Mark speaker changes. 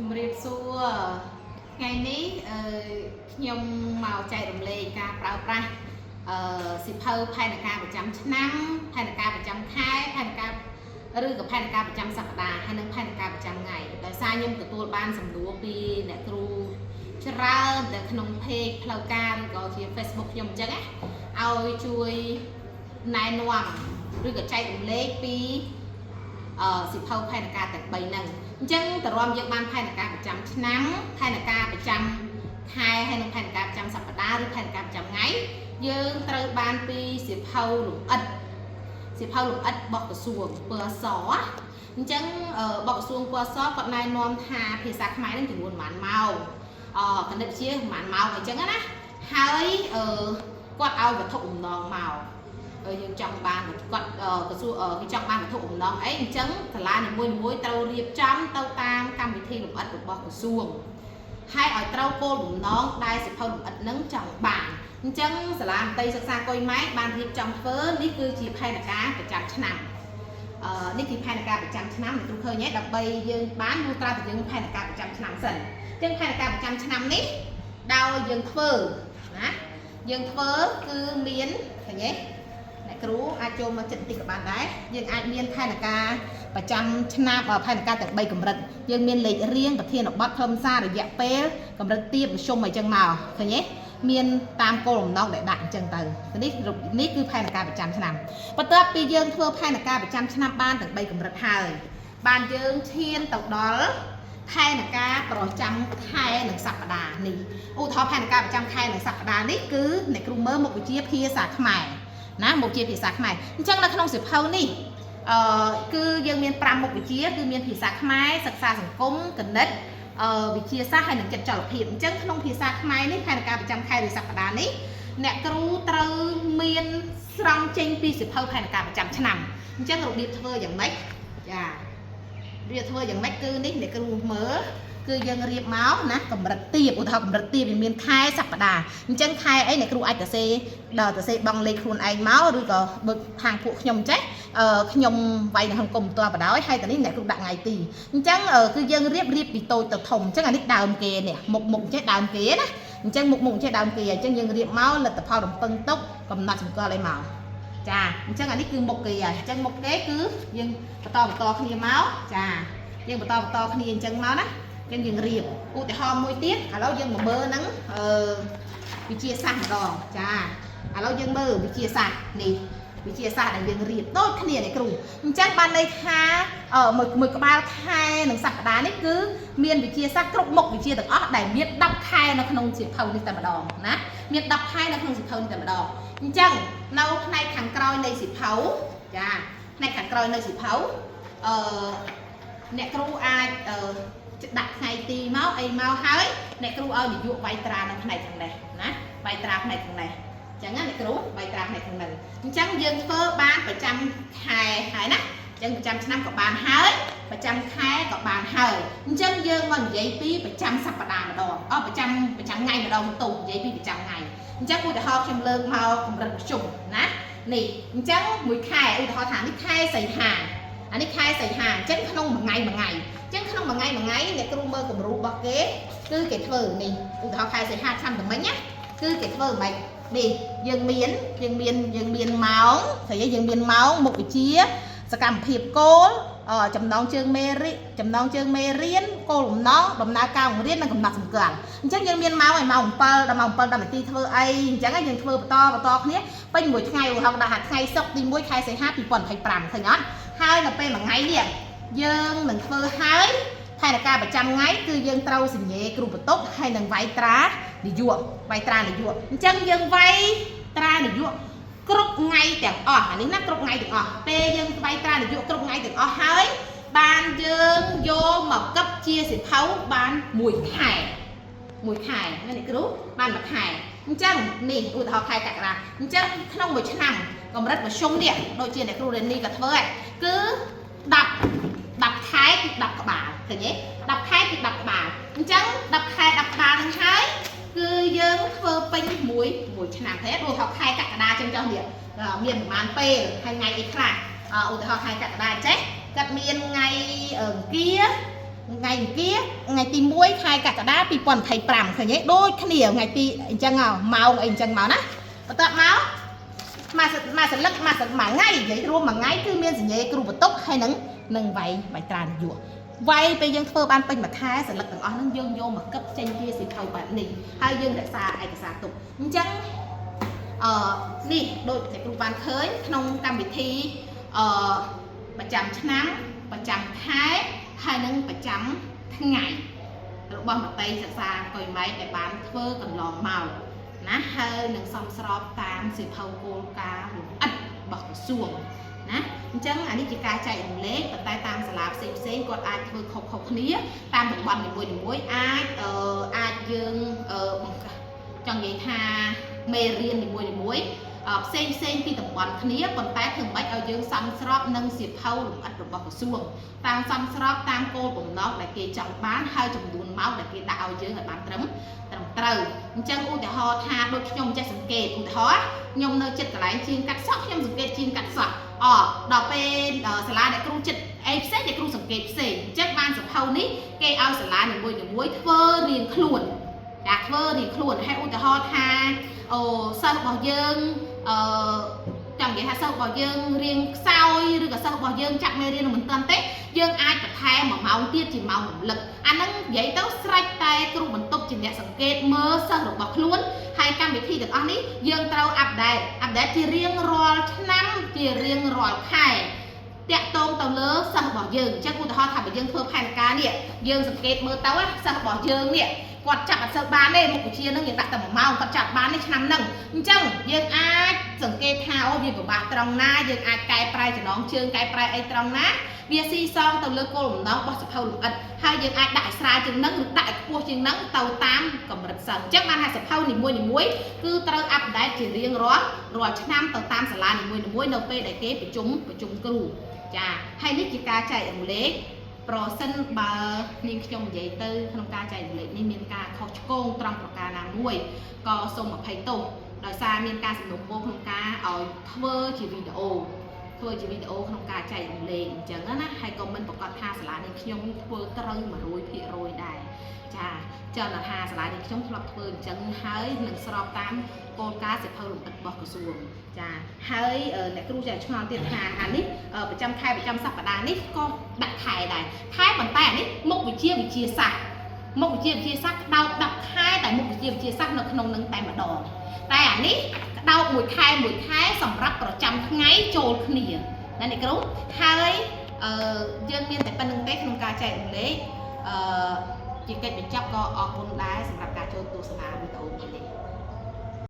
Speaker 1: ជំរាបសួរថ្ងៃនេះខ្ញុំមកចែករំលែកការប្រើប្រាស់សិភៅផែនការប្រចាំឆ្នាំផែនការប្រចាំខែផែនការឬក៏ផែនការប្រចាំសប្តាហ៍ហើយនិងផែនការប្រចាំថ្ងៃដោយសារខ្ញុំទទួលបានសំណួរពីអ្នកគ្រូច្រើននៅក្នុង page ផ្លូវការឬក៏ជា Facebook ខ្ញុំអញ្ចឹងណាឲ្យជួយណែនាំឬក៏ចែករំលែកពីសិភៅផែនការទាំង3ហ្នឹងអញ្ចឹងតរំយើងបានផែនការប្រចាំឆ្នាំផែនការប្រចាំខែហើយនិងផែនការប្រចាំសប្តាហ៍ឬផែនការប្រចាំថ្ងៃយើងត្រូវបានពីសិភៅលម្អិតរបស់ក្រសួងពណ៌អសអញ្ចឹងរបស់ក្រសួងពណ៌អសគាត់ណែនាំថាភាសាខ្មែរនឹងចំនួនប៉ុន្មានម៉ោងគណិតវិទ្យាប៉ុន្មានម៉ោងអញ្ចឹងណាហើយគាត់ឲ្យវត្ថុបំណងមកយើងចង់បានគាត់ក្រសួងគេចង់បានវត្ថុបំណងអីអញ្ចឹងសាលានីមួយៗត្រូវរៀបចំទៅតាមកម្មវិធីលម្អិតរបស់ក្រសួងហើយឲ្យត្រូវគោលបំណងដែលសិភៅលម្អិតនឹងចង់បានអញ្ចឹងសាលាមន្ត្រីសិក្សាកុយម៉ែបានរៀបចំធ្វើនេះគឺជាផែនការប្រចាំឆ្នាំនេះគឺផែនការប្រចាំឆ្នាំដែលគ្រូឃើញដើម្បីយើងបានយល់ត្រាទៅយើងផែនការប្រចាំឆ្នាំសិនអញ្ចឹងផែនការប្រចាំឆ្នាំនេះដោយយើងធ្វើណាយើងធ្វើគឺមានឃើញទេគ្រូអាចចូលមកចិត្តតិចក៏បានដែរយើងអាចមានផែនការប្រចាំឆ្នាំផែនការទាំង3កម្រិតយើងមានលេខរៀងប្រធានបទខ្លឹមសាររយៈពេលកម្រិតទាបមធ្យមអីចឹងមកឃើញទេមានតាមគោលបំណងដែលដាក់អញ្ចឹងទៅនេះគឺផែនការប្រចាំឆ្នាំបន្ទាប់ពីយើងធ្វើផែនការប្រចាំឆ្នាំបានទាំង3កម្រិតហើយបានយើងឈានទៅដល់ផែនការប្រចាំខែនិងសប្តាហ៍នេះឧទាហរណ៍ផែនការប្រចាំខែនិងសប្តាហ៍នេះគឺអ្នកគ្រូមើលមុខវិជ្ជាភាសាខ្មែរណាមុខវិជ្ជាភាសាខ្មែរអញ្ចឹងនៅក្នុងសិភៅនេះគឺយើងមាន5មុខវិជ្ជាគឺមានភាសាខ្មែរសិក្សាសង្គមគណិតវិទ្យាសាស្ត្រហើយនិងចិត្តចលភាពអញ្ចឹងក្នុងភាសាខ្មែរនេះផែនការប្រចាំខែឬសប្តាហ៍នេះអ្នកគ្រូត្រូវមានស្រង់ចេញពីសិភៅផែនការប្រចាំឆ្នាំអញ្ចឹងរបៀបធ្វើយ៉ាងម៉េចចារបៀបធ្វើយ៉ាងម៉េចគឺនេះអ្នកគ្រូមើលគឺយើងរៀបមកណាកម្រិតទាបឧទាហរណ៍កម្រិតទាបវាមានខែសប្តាហ៍អញ្ចឹងខែអីអ្នកគ្រូអាចទៅសេបង់លេខខ្លួនឯងមកឬក៏បើខាងពួកខ្ញុំចេះខ្ញុំវាយនៅក្នុងកុំព្យូទ័របដ ாய் ហើយតនេះអ្នកគ្រូដាក់ថ្ងៃទីអញ្ចឹងគឺយើងរៀបពីតូចទៅធំអញ្ចឹងអានេះដើមគេនេះមុខចេះដើមគេណាអញ្ចឹងមុខចេះដើមគេអញ្ចឹងយើងរៀបមកលទ្ធផលរំពឹងទុកកំណត់សម្គាល់អីមកចាអញ្ចឹងអានេះគឺមុខគេហើយអញ្ចឹងមុខគេគឺយើងបន្តគ្នាមកចាយើងបន្តគ្នាអញ្ចឹងមកណាយើងរៀបឧទាហរណ៍មួយទៀតឥឡូវយើងមកមើលហ្នឹងវិទ្យាសាស្ត្រម្ដងចាឥឡូវយើងមើលវិទ្យាសាស្ត្រនេះវិទ្យាសាស្ត្រដែលយើងរៀបដូចគ្នានេះគ្រូអញ្ចឹងបានន័យថាមួយក្បាលខែនិងសប្តាហ៍នេះគឺមានវិទ្យាសាស្ត្រគ្រប់មុខវិជ្ជាទាំងអស់ដែលមាន10ខែនៅក្នុងសៀវភៅនេះតែម្ដងណាមាន10ខែនៅក្នុងសៀវភៅនេះតែម្ដងអញ្ចឹងនៅផ្នែកខាងក្រោយនៃសៀវភៅចាផ្នែកខាងក្រោយនៃសៀវភៅអ្នកគ្រូអាចដាក់ថ្ងៃទីមកអីមកហើយអ្នកគ្រូឲ្យនាយកវាយត្រានៅផ្នែកខាងនេះណាវាយត្រាផ្នែកខាងនេះអញ្ចឹងណាអ្នកគ្រូវាយត្រាផ្នែកខាងនេះអញ្ចឹងយើងធ្វើបានប្រចាំខែហើយណាអញ្ចឹងប្រចាំឆ្នាំក៏បានហើយប្រចាំខែក៏បានហើយអញ្ចឹងយើងមកនិយាយពីប្រចាំសប្តាហ៍ម្ដងប្រចាំថ្ងៃម្ដងទៅនិយាយពីប្រចាំថ្ងៃអញ្ចឹងឧទាហរណ៍ខ្ញុំលើកមកកម្រិតមធ្យមណានេះអញ្ចឹងមួយខែឧទាហរណ៍ថានេះខែសីហាអានេះខែសីហាអញ្ចឹងក្នុងមួយថ្ងៃអញ្ចឹងក្នុងមួយថ្ងៃអ្នកគ្រូមើលគំរូរបស់គេគឺគេធ្វើនេះឧទាហរណ៍ខែសីហាឆ្នាំតែមិញណាគឺគេធ្វើមិននេះយើងមានម៉ោងស្អីយើងមានម៉ោងមុខវិជ្ជាសកម្មភាពគោលចំណងជើងមេរៀនគោលបំណងដំណើរការបង្រៀននិងកំណត់សម្គាល់អញ្ចឹងយើងមានម៉ោងឲ្យម៉ោង7ដល់ម៉ោង7 10នាទីធ្វើអីអញ្ចឹងយើងធ្វើបន្តគ្នាពេញមួយថ្ងៃឧទាហរណ៍ដាក់ថ្ងៃសុក្រទី1ខែសីហា2025ឃើញអត់ហើយនៅពេលមួយថ្ងៃនេះយើងនឹងធ្វើហើយផែនការប្រចាំថ្ងៃគឺយើងត្រូវសញ្ញេគ្រូបន្ទប់ហើយនឹងវាយត្រានាយកអញ្ចឹងយើងវាយត្រានាយកគ្រប់ថ្ងៃទាំងអស់អានេះណាគ្រប់ថ្ងៃទាំងអស់ពេលយើងវាយត្រានាយកគ្រប់ថ្ងៃទាំងអស់ហើយបានយើងយកមកកឹបជាសិភៅបានមួយខែណាអ្នកគ្រូបានមួយខែអញ្ចឹងនេះឧទាហរណ៍ខែកក្កដាអញ្ចឹងក្នុងមួយឆ្នាំកម្រិតមធ្យមនេះដូចជាអ្នកគ្រូរេនីក៏ធ្វើដែរគឺ10ខែគឺ10ក្បាលឃើញទេ10ខែគឺ10ក្បាលអញ្ចឹង10ខែ10ក្បាលហ្នឹងហើយគឺយើងធ្វើពេញមួយឆ្នាំទេឧទាហរណ៍ខែកក្កដាចឹងចុះនេះមានប្រហែលពេលហើយថ្ងៃអីខ្លះឧទាហរណ៍ខែកក្កដាចេះគាត់មានថ្ងៃអង្គារ ngày kia ngày tí muối khai cả đá pi quần thầy pram khởi nhé đôi khăn nhiều ngày tí chân màu anh chân màu nè tập máu mà sẽ lắc mà ngay vậy luôn mà ngay cứ miên gì nhé cứ tốc hay nâng vậy bài tràn dùa vậy bây giờ phơ ban pin mà khai sẽ lắc từng nó dương vô mà cấp trên kia sẽ thâu bạn nỉ hai dương đại xa ai xa tục chân nỉ đôi để cứ ban khơi nông cam bị thi bà chấm nắng bà chấm thái hai nâng bà chấm ngày rồi bom mặt tay xa coi máy để bán phơ còn lò màu ná hơi nâng xong sọp tam sự thâu cô ca ắt bọc xuồng ná chẳng anh chỉ ca chạy một lết và tay tam sẽ làm xem còn ai vừa khóc nía tam được bắn để muối ai dương trong vậy tha mê riêng để muối xem khi tầm bắn khía còn tay thường bách ở dương xong sọp nâng sự thâu ắt được bọc xuồng tam xong sọp tam cô cũng nó lại kê trọng bán hai chồng đuôn máu để kê đạo dương ở bán trấm trời chân u để họ tha đôi nhom cho sừng kề u để họ nhom nơi chật cái lái chiên cắt sóc nhom sừng kề chiên cắt sọc đọc bên sả lá để kêu chật em xét để kêu sừng kề xỉ chắc ban sập hậu ní kê ao sả lá để muối thơ riêng khuẩn đạt thơ riêng khuẩn hay u để họ tha sao bỏ dương chẳng vậy ha sao bỏ dương riêng sao rồi cả sao bỏ dương chặt mê riêng là mình tên tết dương ai cả thay mà màu tiết chỉ màu lực anh ấy vậy tao strike tay kêu mình tục chỉ nhẹ sừng kê mơ sao được bọc luôn hai cam bị thi được anh ấy dương tao update chỉ riêng rồi năm chỉ riêng rồi khai tẹt tôm tàu lớn sao bỏ dương chắc cô họ thả bị dương thưa hai cá nè dương sừng kê mơ tao á sao bỏ dương nè quạt chặt sợ bán đây một chia nó hiện tại tầm màu quạt chặt bán đây năm nâng chăng dương ai sừng kê thao gì của bà trong na dương ai cài prai cho nó chương cài prai ai trong ná bia si xong tàu lơ cô nó bỏ sập hậu lục ẩn hai dương ai đại sai chừng nâng được đại cua chừng nâng tàu tam cầm rực sần chắc ban hai sập hậu thì muối cứ tao áp đáy chỉ riêng rồi năm tàu tam sả lan thì muối nấu pe đại kế phải chúng cừu chà hay nít chỉ ca chạy ở lễ pro sân bà niên trong giấy tư không ca chạy lệ nên miền ca khó công trong ca nàng nuôi có sông mà thấy tổ đòi xa miền ca sử dụng vô không ca ở thơ chỉ video không ca chạy lệ chẳng á hay comment của con tha là nên nhung thơ trơi mà rồi thì rồi đài chà cho là hà là nên chống lọc thơ chẳng hái lần sau tám con cá sẽ thơ lục bọc của xuồng chà hái lại cứ chạy cho tiền hà anh ấy ở trăm khai 100 sắp và đàn ấy con đặt khai này khai bàn tay ấy một vị chia sạc một vị chia sạc đau đặt khai tại một vị chia sạc nó không nâng tay mà đòn tay ảnh ấy đau mùi khai sầm rắp ở trăm ngay trôi khỉ nên này cứ hai dương miên tại bên tết không ca chạy lấy chỉ cách để chấp có ở con đá sầm rắp cả trôi tu sầm bị tụ